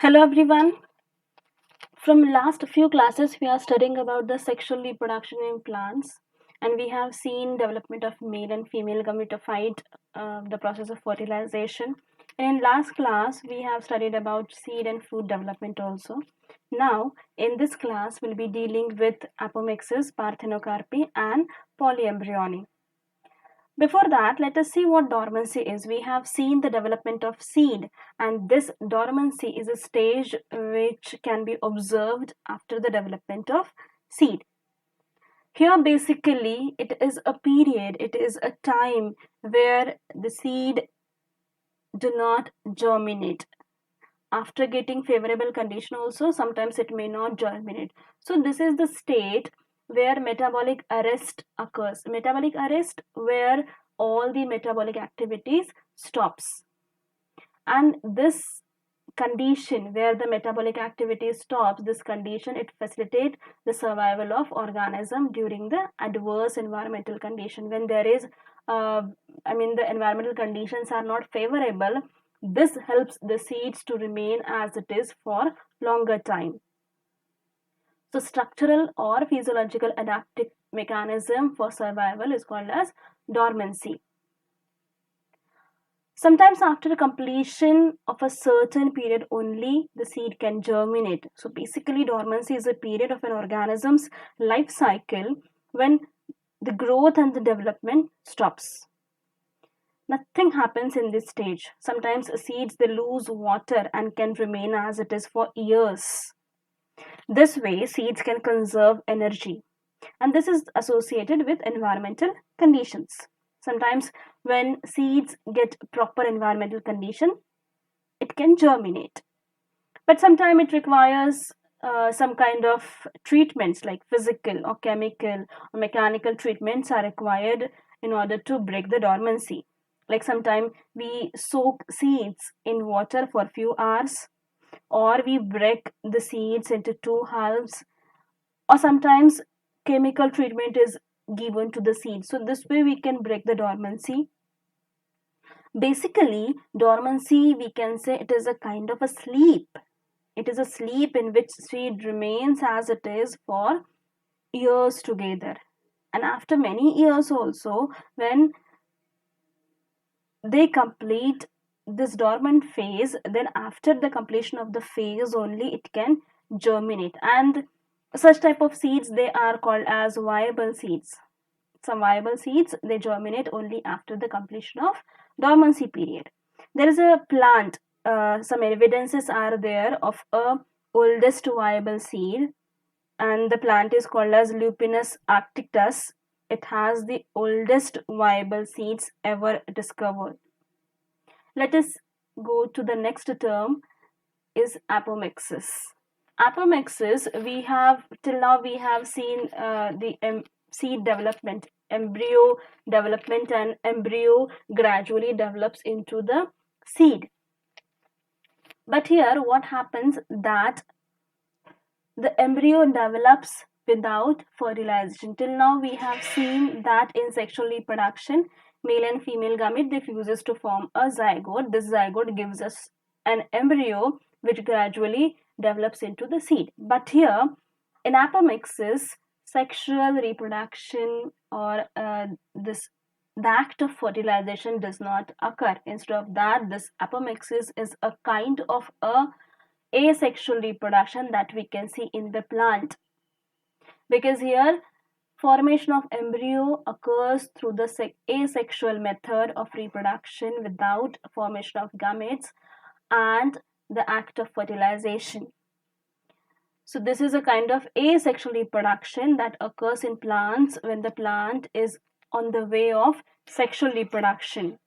Hello everyone. From last few classes we are studying about the sexual reproduction in plants, and we have seen development of male and female gametophyte, the process of fertilization. And in last class we have studied about seed and fruit development also. Now in this class we'll be dealing with apomixis, parthenocarpy and polyembryony. Before that, let us see what dormancy is. We have seen the development of seed, and this dormancy is a stage which can be observed after the development of seed. Here, basically, it is a period, it is a time where the seed do not germinate. After getting favorable condition also, sometimes it may not germinate. So this is the state where metabolic arrest occurs. Metabolic arrest where all the metabolic activities stops. And this condition where the metabolic activity stops, this condition, it facilitates the survival of organism during the adverse environmental condition. When there is the environmental conditions are not favorable, this helps the seeds to remain as it is for longer time. So structural or physiological adaptive mechanism for survival is called as dormancy. Sometimes after completion of a certain period only the seed can germinate. So basically dormancy is a period of an organism's life cycle when the growth and the development stops. Nothing happens in this stage. Sometimes seeds they lose water and can remain as it is for years. This way seeds can conserve energy, and this is associated with environmental conditions. Sometimes when seeds get proper environmental condition, it can germinate, but sometimes it requires some kind of treatments like physical or chemical or mechanical treatments are required in order to break the dormancy. Like sometimes we soak seeds in water for a few hours, or we break the seeds into two halves, or sometimes chemical treatment is given to the seed. So this way we can break the dormancy. Basically dormancy, we can say it is a kind of a sleep. It is a sleep in which seed remains as it is for years together, and after many years also, when they complete this dormant phase, then after the completion of the phase only it can germinate. And such type of seeds they are called as viable seeds. Some viable seeds they germinate only after the completion of dormancy period. There is a plant, some evidences are there of a oldest viable seed, and the plant is called as Lupinus arcticus. It has the oldest viable seeds ever discovered. Let us go to the next term, is apomixis. Apomixis, we have till now we have seen the seed development, embryo development, and embryo gradually develops into the seed. But here what happens that the embryo develops without fertilization. Till now we have seen that in sexual reproduction, male and female gamete they fuses to form a zygote. This zygote gives us an embryo which gradually develops into the seed. But here in apomixis, sexual reproduction or the act of fertilization does not occur. Instead of that, this apomixis is a kind of a asexual reproduction that we can see in the plant, because here formation of embryo occurs through the asexual method of reproduction without formation of gametes and the act of fertilization. So this is a kind of asexual reproduction that occurs in plants when the plant is on the way of sexual reproduction.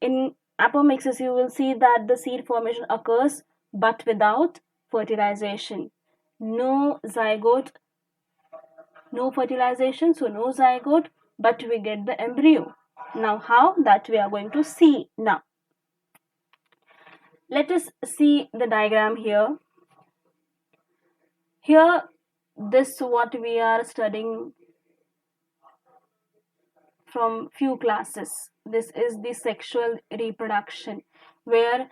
In apomixis you will see that the seed formation occurs but without fertilization. No zygote, no fertilization, so no zygote, but we get the embryo. Now how, that we are going to see now. Let us see the diagram here. Here this what we are studying from few classes. This is the sexual reproduction where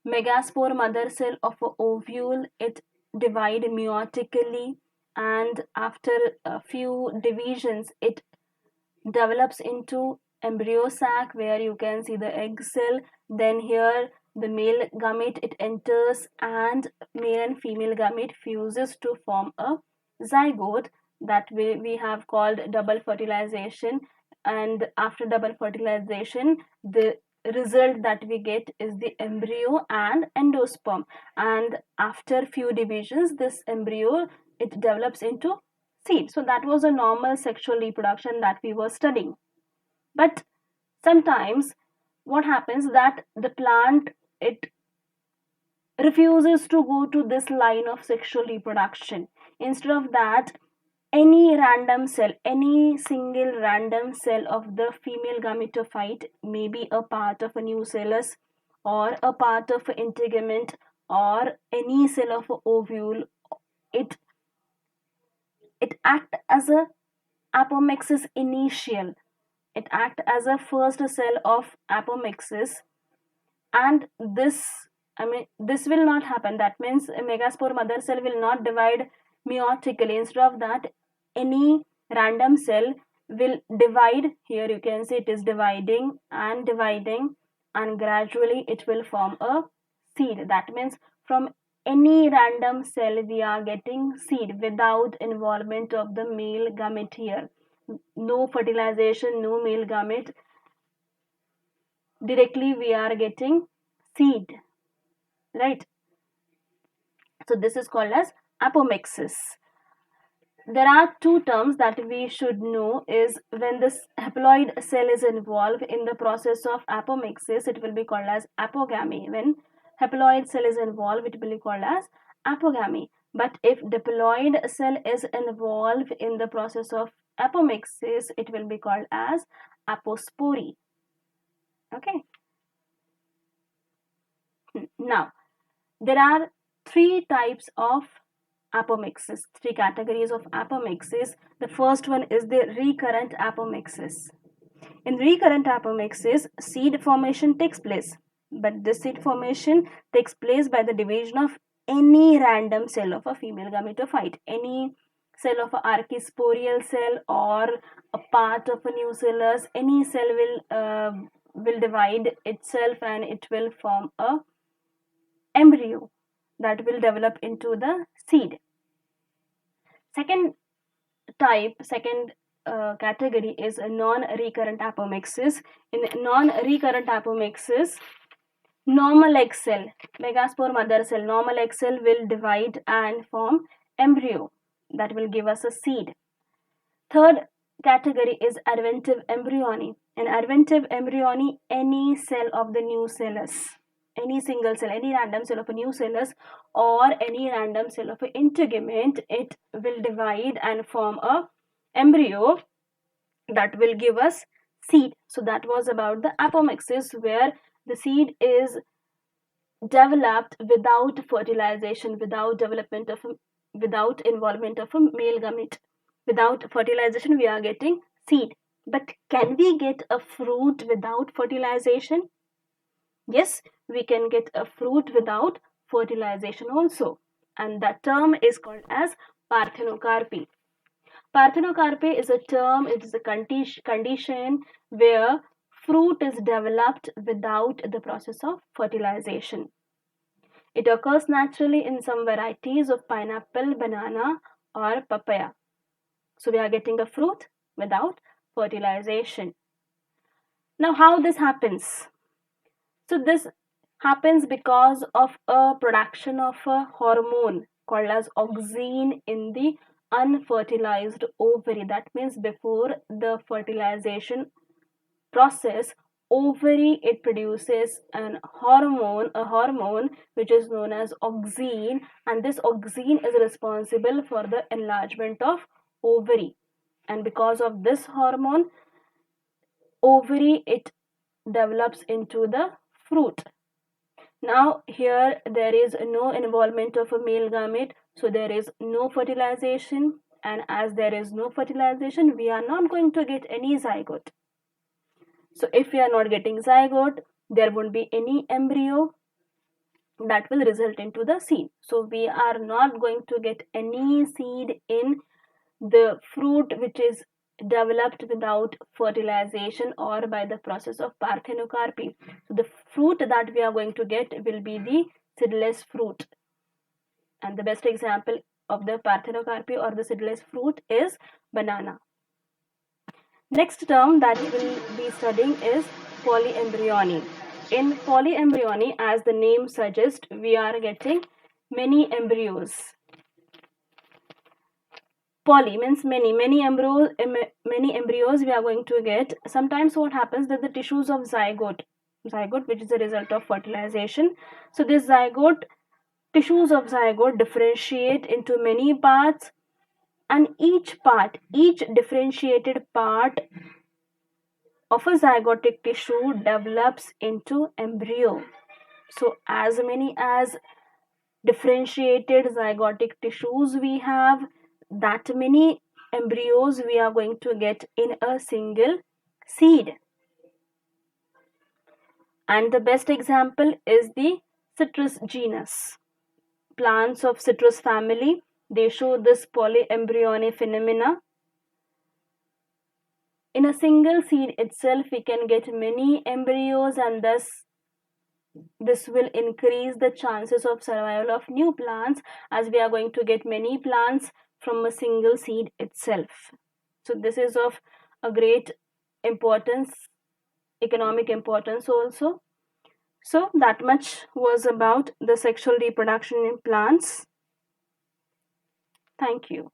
Megaspore mother cell of a ovule, it divide meiotically, and after a few divisions it develops into embryo sac where you can see the egg cell. Then here the male gamete it enters, and male and female gamete fuses to form a zygote that we have called double fertilization. And after double fertilization, the result that we get is the embryo and endosperm, and after few divisions this embryo it develops into seed. So that was a normal sexual reproduction that we were studying. But sometimes what happens that the plant it refuses to go to this line of sexual reproduction. Instead of that, any random cell, any single random cell of the female gametophyte may be a part of a nucellus or a part of an integument or any cell of an ovule. It act as a apomixis initial. It act as a first cell of apomixis, and this will not happen. That means a megaspore mother cell will not divide meiotically. Instead of that, any random cell will divide. Here you can see it is dividing and dividing, and gradually it will form a seed. That means from any random cell we are getting seed without involvement of the male gamete. Here no fertilization, no male gamete, directly we are getting seed, right? So this is called as apomixis. There are two terms that we should know. Is when this haploid cell is involved in the process of apomixis, it will be called as apogamy. When haploid cell is involved, it will be called as apogamy. But if diploid cell is involved in the process of apomixis, it will be called as apospory. Okay. Now, there are three types of apomixis, three categories of apomixis. The first one is the recurrent apomixis. In recurrent apomixis, seed formation takes place, but this seed formation takes place by the division of any random cell of a female gametophyte, any cell of a archisporial cell or a part of a nucellus. Any cell will divide itself and it will form a embryo that will develop into the seed. Second category is a non-recurrent apomixis. In non-recurrent apomixis, normal egg cell, megaspore mother cell, normal egg cell will divide and form embryo that will give us a seed. Third category is adventive embryony. In adventive embryony, any cell of the nucellus, any single cell, any random cell of a nucellus or any random cell of an integument, it will divide and form a embryo that will give us seed. So that was about the apomixis, where the seed is developed without fertilization, without involvement of a male gamete. Without fertilization we are getting seed. But can we get a fruit without fertilization? Yes, we can get a fruit without fertilization also, and that term is called as parthenocarpy. Parthenocarpy is a term, it is a condition where fruit is developed without the process of fertilization. It occurs naturally in some varieties of pineapple, banana or papaya. So we are getting a fruit without fertilization. Now how this happens? So this happens because of a production of a hormone called as auxin in the unfertilized ovary. That means before the fertilization process, ovary it produces a hormone which is known as auxin, and this auxin is responsible for the enlargement of ovary. And because of this hormone, ovary it develops into the fruit. Now here there is no involvement of a male gamete, so there is no fertilization, and as there is no fertilization we are not going to get any zygote. So if we are not getting zygote, there won't be any embryo, that will result into the seed. So we are not going to get any seed in the fruit which is developed without fertilization or by the process of parthenocarpy. So the fruit that we are going to get will be the seedless fruit. And the best example of the parthenocarpy or the seedless fruit is banana. Next term that we'll be studying is polyembryony. In polyembryony, as the name suggests, we are getting many embryos. Poly means many embryos we are going to get. Sometimes what happens that the tissues of zygote which is a result of fertilization. So this tissues of zygote differentiate into many parts, and each differentiated part of a zygotic tissue develops into embryo. So as many as differentiated zygotic tissues we have, that many embryos we are going to get in a single seed. And the best example is the citrus genus. Plants of citrus family, they show this polyembryony phenomena. In a single seed itself, we can get many embryos, and thus this will increase the chances of survival of new plants, as we are going to get many plants from a single seed itself. So this is of a great importance, economic importance also. So that much was about the sexual reproduction in plants. Thank you.